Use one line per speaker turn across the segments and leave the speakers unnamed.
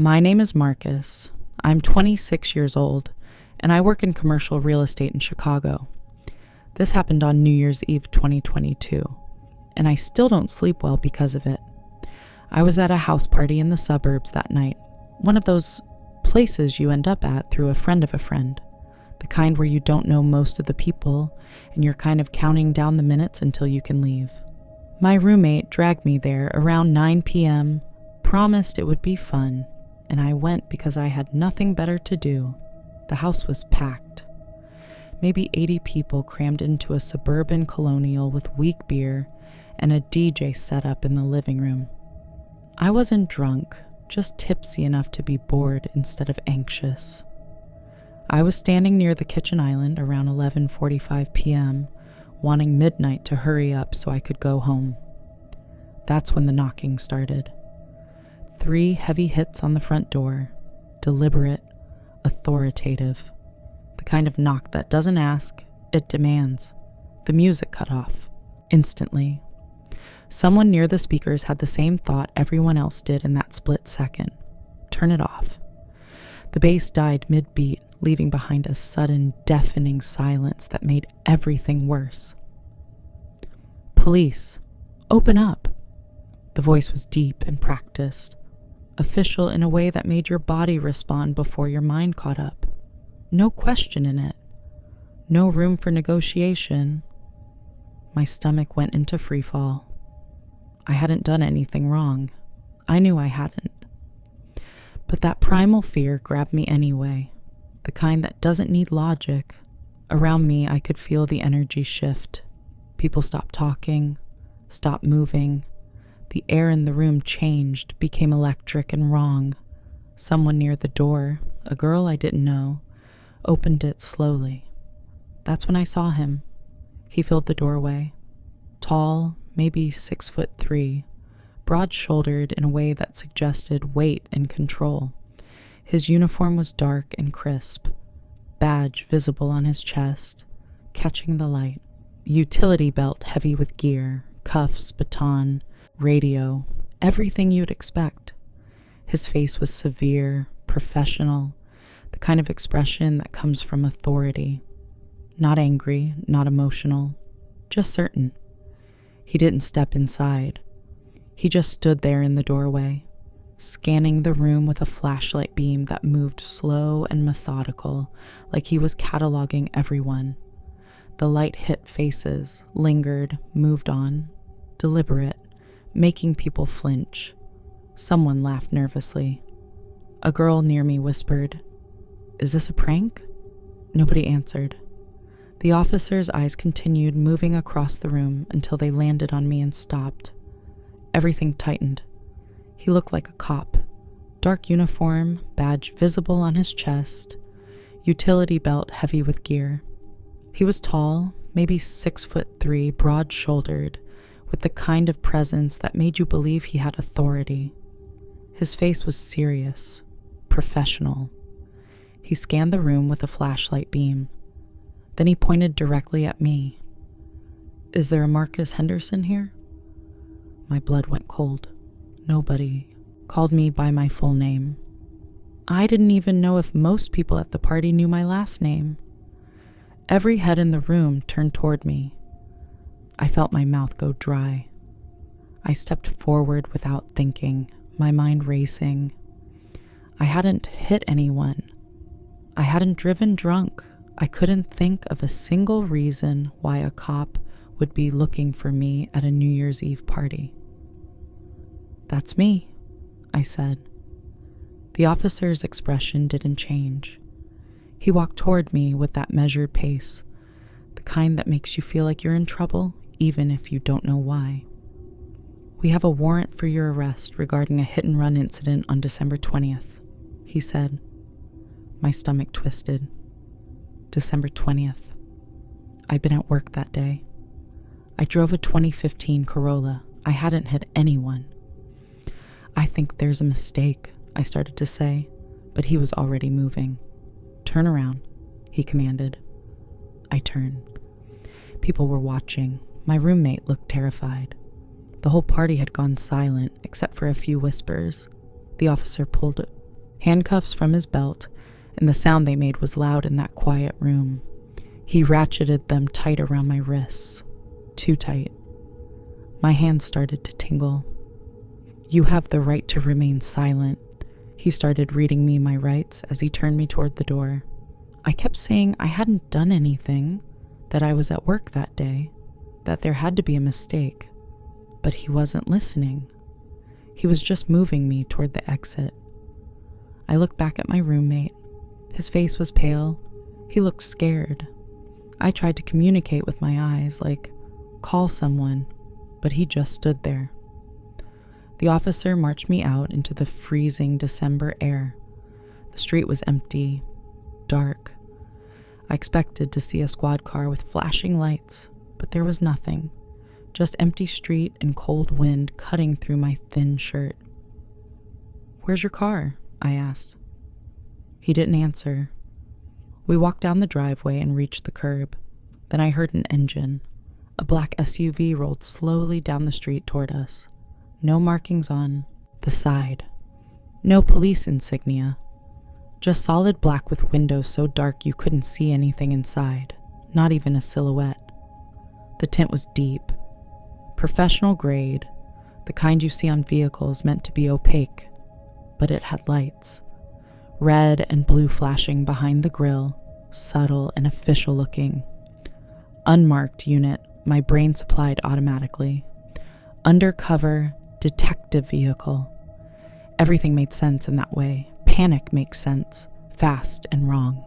My name is Marcus. I'm 26 years old, and I work in commercial real estate in Chicago. This happened on New Year's Eve 2022, and I still don't sleep well because of it. I was at a house party in the suburbs that night, one of those places you end up at through a friend of a friend, the kind where you don't know most of the people, and you're kind of counting down the minutes until you can leave. My roommate dragged me there around 9 p.m., promised it would be fun, and I went because I had nothing better to do. The house was packed. Maybe 80 people crammed into a suburban colonial with weak beer and a DJ set up in the living room. I wasn't drunk, just tipsy enough to be bored instead of anxious. I was standing near the kitchen island around 11:45 p.m., wanting midnight to hurry up so I could go home. That's when the knocking started. 3 heavy hits on the front door, deliberate, authoritative. The kind of knock that doesn't ask, it demands. The music cut off, instantly. Someone near the speakers had the same thought everyone else did in that split second. Turn it off. The bass died mid-beat, leaving behind a sudden, deafening silence that made everything worse. "Police, open up." The voice was deep and practiced, official in a way that made your body respond before your mind caught up. No question in it. No room for negotiation. My stomach went into freefall. I hadn't done anything wrong. I knew I hadn't. But that primal fear grabbed me anyway, the kind that doesn't need logic. Around me, I could feel the energy shift. People stopped talking, stopped moving. The air in the room changed, became electric and wrong. Someone near the door, a girl I didn't know, opened it slowly. That's when I saw him. He filled the doorway. Tall, maybe 6'3", broad-shouldered in a way that suggested weight and control. His uniform was dark and crisp, badge visible on his chest, catching the light. Utility belt heavy with gear, cuffs, baton, radio, everything you'd expect. His face was severe, professional, the kind of expression that comes from authority. Not angry, not emotional, just certain. He didn't step inside. He just stood there in the doorway, scanning the room with a flashlight beam that moved slow and methodical, like he was cataloging everyone. The light hit faces, lingered, moved on, deliberate, making people flinch. Someone laughed nervously. A girl near me whispered, "Is this a prank?" Nobody answered. The officer's eyes continued moving across the room until they landed on me and stopped. Everything tightened. He looked like a cop. Dark uniform, badge visible on his chest, utility belt heavy with gear. He was tall, maybe 6'3", broad-shouldered, with the kind of presence that made you believe he had authority. His face was serious, professional. He scanned the room with a flashlight beam. Then he pointed directly at me. "Is there a Marcus Henderson here?" My blood went cold. Nobody called me by my full name. I didn't even know if most people at the party knew my last name. Every head in the room turned toward me. I felt my mouth go dry. I stepped forward without thinking, my mind racing. I hadn't hit anyone. I hadn't driven drunk. I couldn't think of a single reason why a cop would be looking for me at a New Year's Eve party. "That's me," I said. The officer's expression didn't change. He walked toward me with that measured pace, the kind that makes you feel like you're in trouble, even if you don't know why. "We have a warrant for your arrest regarding a hit-and-run incident on December 20th, he said. My stomach twisted. December 20th. I'd been at work that day. I drove a 2015 Corolla. I hadn't hit anyone. "I think there's a mistake," I started to say, but he was already moving. "Turn around," he commanded. I turned. People were watching. My roommate looked terrified. The whole party had gone silent, except for a few whispers. The officer pulled handcuffs from his belt, and the sound they made was loud in that quiet room. He ratcheted them tight around my wrists. Too tight. My hands started to tingle. "You have the right to remain silent." He started reading me my rights as he turned me toward the door. I kept saying I hadn't done anything, that I was at work that day, that there had to be a mistake. But he wasn't listening. He was just moving me toward the exit. I looked back at my roommate. His face was pale. He looked scared. I tried to communicate with my eyes, like, call someone, but he just stood there. The officer marched me out into the freezing December air. The street was empty, dark. I expected to see a squad car with flashing lights, but there was nothing. Just empty street and cold wind cutting through my thin shirt. "Where's your car?" I asked. He didn't answer. We walked down the driveway and reached the curb. Then I heard an engine. A black SUV rolled slowly down the street toward us. No markings on the side. No police insignia. Just solid black with windows so dark you couldn't see anything inside. Not even a silhouette. The tint was deep. Professional grade. The kind you see on vehicles meant to be opaque. But it had lights. Red and blue flashing behind the grille. Subtle and official looking. Unmarked unit, my brain supplied automatically. Undercover detective vehicle. Everything made sense in that way. Panic makes sense, fast and wrong.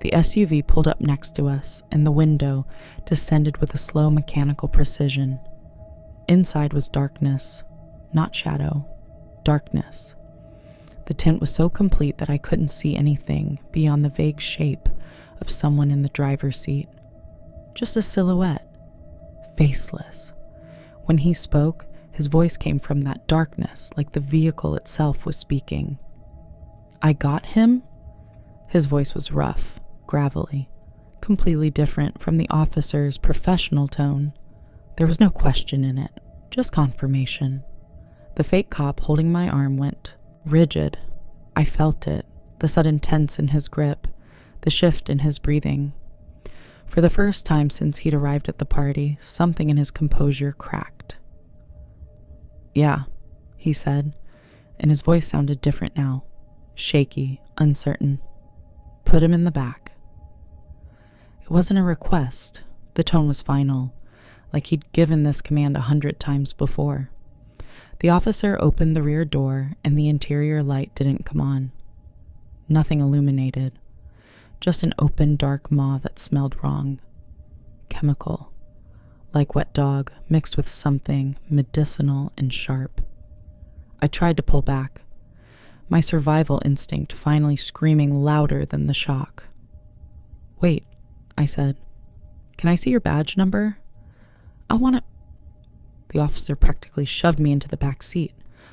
The SUV pulled up next to us, and the window descended with a slow mechanical precision. Inside was darkness, not shadow, darkness. The tint was so complete that I couldn't see anything beyond the vague shape of someone in the driver's seat. Just a silhouette, faceless. When he spoke, his voice came from that darkness, like the vehicle itself was speaking. "I got him?" His voice was rough, gravelly, completely different from the officer's professional tone. There was no question in it, just confirmation. The fake cop holding my arm went rigid. I felt it, the sudden tense in his grip, the shift in his breathing. For the first time since he'd arrived at the party, something in his composure cracked. "Yeah," he said, and his voice sounded different now, shaky, uncertain. "Put him in the back." It wasn't a request. The tone was final, like he'd given this command 100 times before. The officer opened the rear door, and the interior light didn't come on. Nothing illuminated. Just an open, dark maw that smelled wrong. Chemical. Like wet dog, mixed with something medicinal and sharp. I tried to pull back, my survival instinct finally screaming louder than the shock. "Wait," I said. "Can I see your badge number? I want to..." The officer practically shoved me into the back seat.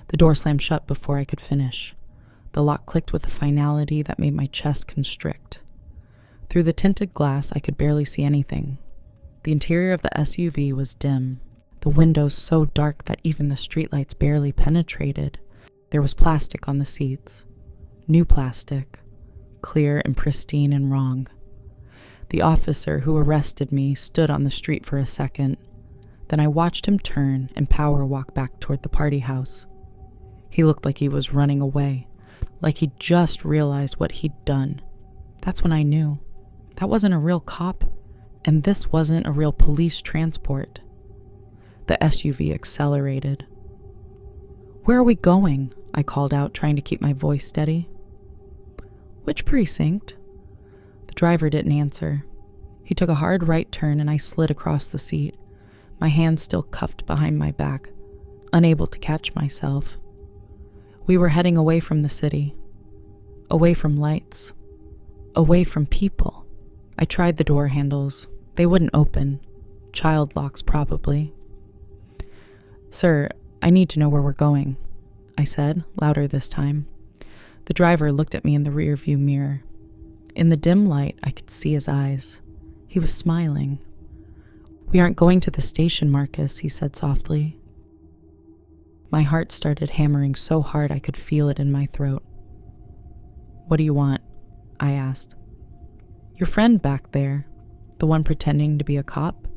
The door slammed shut before I could finish. The lock clicked with a finality that made my chest constrict. Through the tinted glass, I could barely see anything. The interior of the SUV was dim, the windows so dark that even the streetlights barely penetrated. There was plastic on the seats. New plastic, clear and pristine and wrong. The officer who arrested me stood on the street for a second. Then I watched him turn and power walk back toward the party house. He looked like he was running away, like he'd just realized what he'd done. That's when I knew. That wasn't a real cop, and this wasn't a real police transport. The SUV accelerated. "Where are we going?" I called out, trying to keep my voice steady. "Which precinct?" The driver didn't answer. He took a hard right turn, and I slid across the seat, my hands still cuffed behind my back, unable to catch myself. We were heading away from the city, away from lights, away from people. I tried the door handles. They wouldn't open. Child locks, probably. "Sir, I need to know where we're going," I said, louder this time. The driver looked at me in the rearview mirror. In the dim light, I could see his eyes. He was smiling. "We aren't going to the station, Marcus," he said softly. My heart started hammering so hard I could feel it in my throat. "What do you want?" I asked. "Your friend back there, the one pretending to be a cop,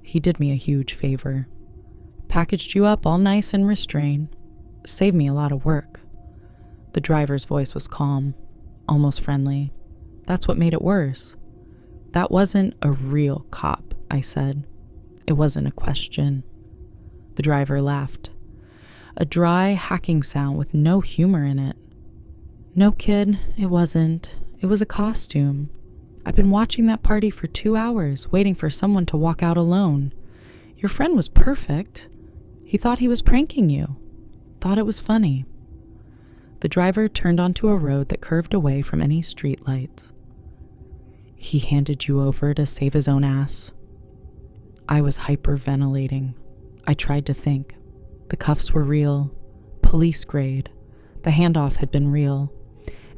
he did me a huge favor. Packaged you up all nice and restrained. Saved me a lot of work." The driver's voice was calm, almost friendly. "That's what made it worse." "That wasn't a real cop," I said. It wasn't a question. The driver laughed. A dry, hacking sound with no humor in it. "No, kid, it wasn't. It was a costume. I've been watching that party for 2 hours, waiting for someone to walk out alone. Your friend was perfect. He thought he was pranking you. Thought it was funny." The driver turned onto a road that curved away from any streetlights. "He handed you over to save his own ass?" I was hyperventilating. I tried to think. The cuffs were real, police grade. The handoff had been real.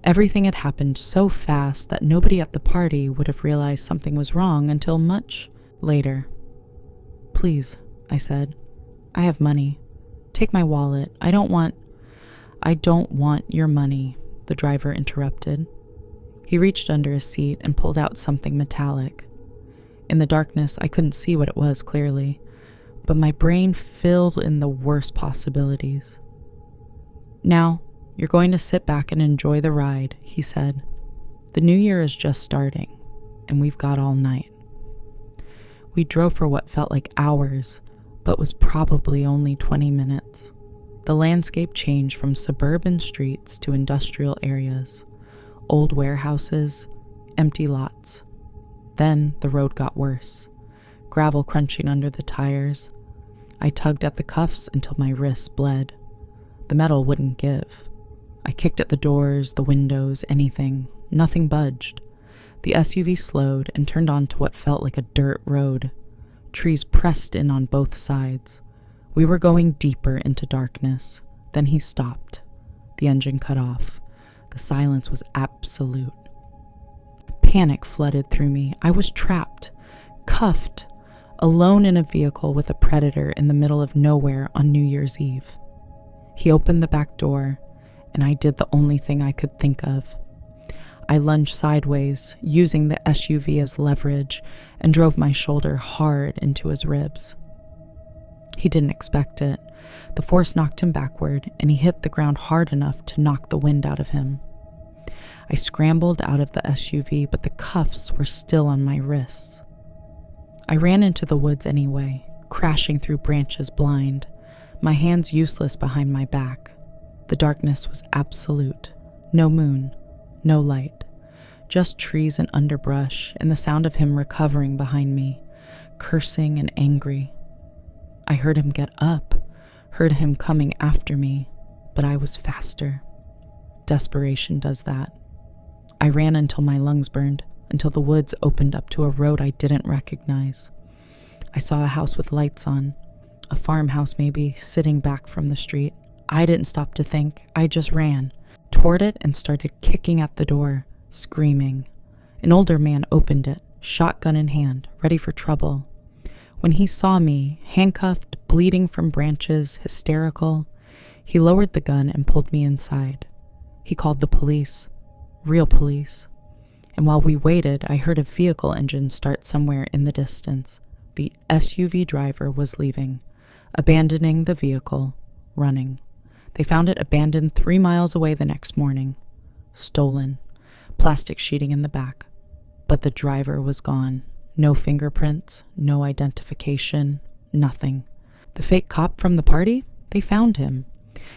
Everything had happened so fast that nobody at the party would have realized something was wrong until much later. "Please," I said. "I have money. Take my wallet. I don't want your money," the driver interrupted. He reached under his seat and pulled out something metallic. In the darkness, I couldn't see what it was clearly, but my brain filled in the worst possibilities. "Now, you're going to sit back and enjoy the ride," he said. "The new year is just starting, and we've got all night." We drove for what felt like hours, but was probably only 20 minutes. The landscape changed from suburban streets to industrial areas, old warehouses, empty lots. Then the road got worse, gravel crunching under the tires. I tugged at the cuffs until my wrists bled. The metal wouldn't give. I kicked at the doors, the windows, anything. Nothing budged. The SUV slowed and turned onto what felt like a dirt road. Trees pressed in on both sides. We were going deeper into darkness. Then he stopped. The engine cut off. The silence was absolute. Panic flooded through me. I was trapped, cuffed, alone in a vehicle with a predator in the middle of nowhere on New Year's Eve. He opened the back door, and I did the only thing I could think of. I lunged sideways, using the SUV as leverage, and drove my shoulder hard into his ribs. He didn't expect it. The force knocked him backward, and he hit the ground hard enough to knock the wind out of him. I scrambled out of the SUV, but the cuffs were still on my wrists. I ran into the woods anyway, crashing through branches blind, my hands useless behind my back. The darkness was absolute. No moon, no light, just trees and underbrush, and the sound of him recovering behind me, cursing and angry. I heard him get up, heard him coming after me, but I was faster. Desperation does that. I ran until my lungs burned, until the woods opened up to a road I didn't recognize. I saw a house with lights on, a farmhouse maybe, sitting back from the street. I didn't stop to think. I just ran toward it and started kicking at the door, screaming. An older man opened it, shotgun in hand, ready for trouble. When he saw me, handcuffed, bleeding from branches, hysterical, he lowered the gun and pulled me inside. He called the police. Real police. And while we waited, I heard a vehicle engine start somewhere in the distance. The SUV driver was leaving, abandoning the vehicle, running. They found it abandoned 3 miles away the next morning. Stolen. Plastic sheeting in the back. But the driver was gone. No fingerprints, no identification, nothing. The fake cop from the party? They found him.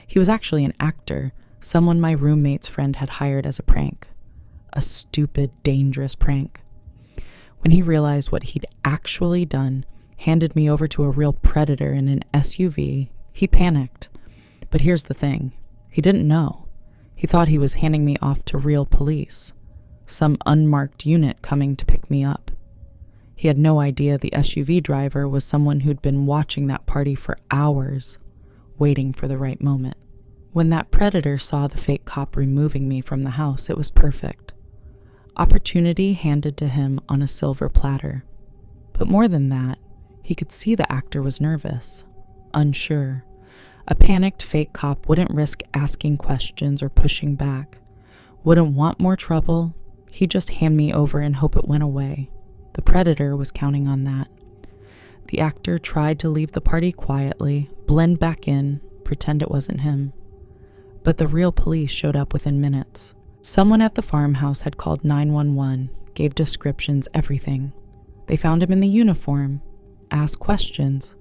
He was actually an actor, someone my roommate's friend had hired as a prank. A stupid, dangerous prank. When he realized what he'd actually done, handed me over to a real predator in an SUV, he panicked. But here's the thing. He didn't know. He thought he was handing me off to real police. Some unmarked unit coming to pick me up. He had no idea the SUV driver was someone who'd been watching that party for hours, waiting for the right moment. When that predator saw the fake cop removing me from the house, it was perfect. Opportunity handed to him on a silver platter. But more than that, he could see the actor was nervous, unsure. A panicked fake cop wouldn't risk asking questions or pushing back. Wouldn't want more trouble. He'd just hand me over and hope it went away. The predator was counting on that. The actor tried to leave the party quietly, blend back in, pretend it wasn't him. But the real police showed up within minutes. Someone at the farmhouse had called 911, gave descriptions, everything. They found him in the uniform, asked questions.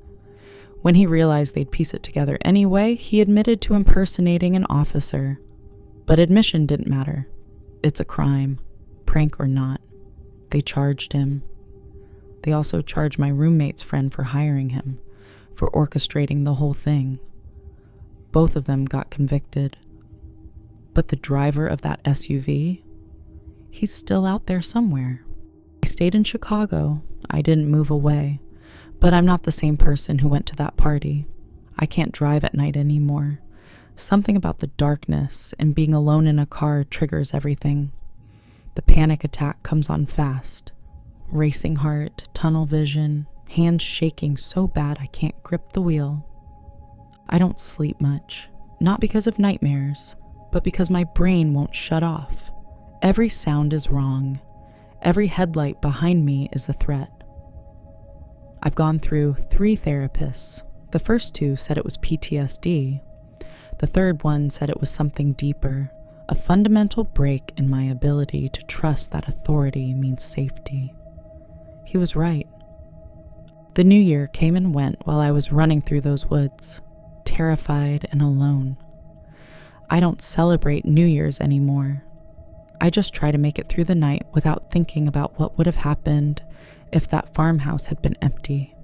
When he realized they'd piece it together anyway, he admitted to impersonating an officer. But admission didn't matter. It's a crime, prank or not. They charged him. They also charged my roommate's friend for hiring him, for orchestrating the whole thing. Both of them got convicted. But the driver of that SUV, he's still out there somewhere. I stayed in Chicago. I didn't move away. But I'm not the same person who went to that party. I can't drive at night anymore. Something about the darkness and being alone in a car triggers everything. The panic attack comes on fast. Racing heart, tunnel vision, hands shaking so bad I can't grip the wheel. I don't sleep much, not because of nightmares, but because my brain won't shut off. Every sound is wrong. Every headlight behind me is a threat. I've gone through 3 therapists. The first 2 said it was PTSD. The third one said it was something deeper, a fundamental break in my ability to trust that authority means safety. He was right. The new year came and went while I was running through those woods, terrified and alone. I don't celebrate New Year's anymore. I just try to make it through the night without thinking about what would have happened if that farmhouse had been empty.